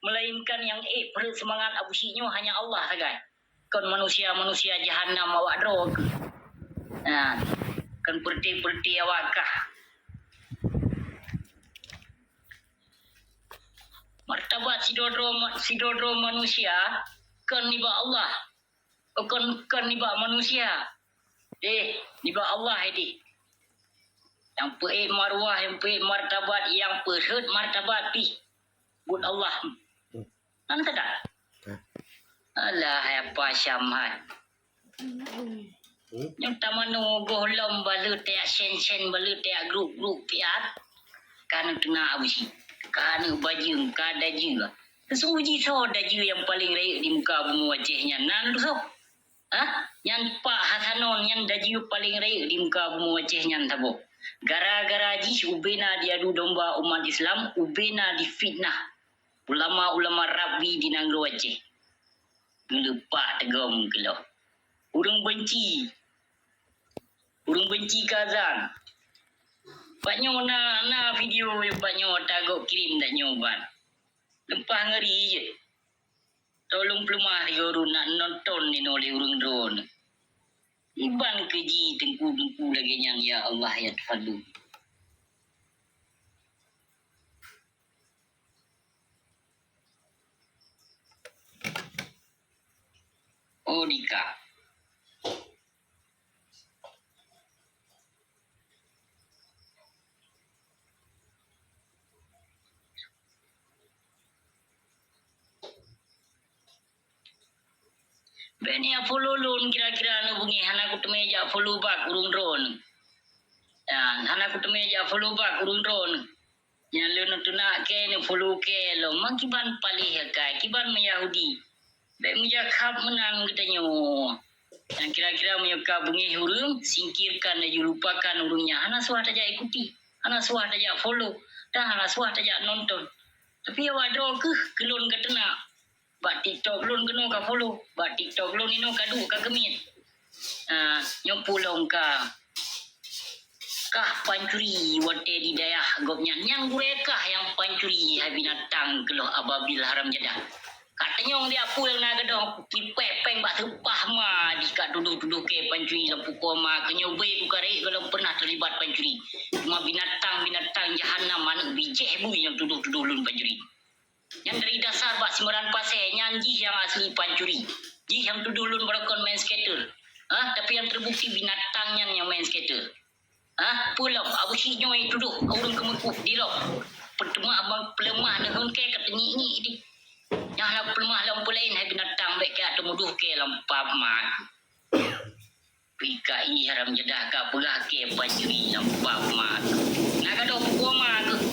melainkan yang perut semangat abusinya hanya Allah saja. Kan manusia jahanam awak drog. Nah, kan perti awak kah. Martabat sidodro manusia kan niba Allah. Kan niba manusia. Niba Allah ini. Yang marwah, yang martabat, yang perhut martabat pi. Buat Allah. Kan tak? Alah apa syamhat. Yang tamanu gohlom balut ya sen balut ya grup piat. Kan tengah abusi. Kan baju kada juga. Sesuji so daju yang paling raya di muka bumi wajahnya. Nan tu so. Yang Pak Hasanon yang daju paling raya di muka bumi wajahnya tabo. Gara-gara jis ubena diadu domba umat Islam, ubena difitnah. Ulama-ulama Rabbi di nangro wajah. Lupa tegom kelo. Urang benci kazan. Banyak na video banyak tagok kirim dak nyoban. Lempah ngeri je. Tolong pelumah yoru nak nonton ni oleh urang drone. Iban keji tengku lagi yang ya Allah ya tafaddu. Oh nikah. Beni ya follow lun kira-kira nu bungi hana ku temeja follow back urung drone. Ya, hana ku temeja follow back urung drone. Yang lun tu nak ke ni follow ke lo makiban palih kai kiban Yahudi. Baik mujakab menang kita nyo. Yang kira-kira menyuka bungi hurung singkirkan dan lupakan urungnya. Hana suah saja ikuti, hana suah saja follow, dan hana suah saja nonton. Tapi awak draw ke lun ke tenak. Bak TikTok lun kena ka follow. Bak TikTok lun ino ka du ka gemit. Nyopulong ka. Kah pancuri wate di dayah gopnya. Yang gurekah yang pancuri binatang keloh ababil haram jadah. Katanya orang dia apa yang nak gedong pipeng bak sepah ma dikat duduk ke pancuri lampu koma kenyobai ku karek kalau pernah terlibat pancuri. Cuma binatang jahanam mana bijih bu yang duduk lun pancuri. Yang dari dasar bak simbaran pasir nyanji yang asli pancuri. Ji yang tuduh lun berakon main skater. Tapi yang terbukti binatangnya yang main skater. Pulau abu sinyo yang tuduh orang kemukuk di lok. Pertama abang pelemah dengan ke katanya ini. Yang nak pelemah lampu lain hai binatang baik ke atau muduh ke lampap mak. PKI haram jadah ka pegah ke pancuri lampap mak. Nak ada pukul mak.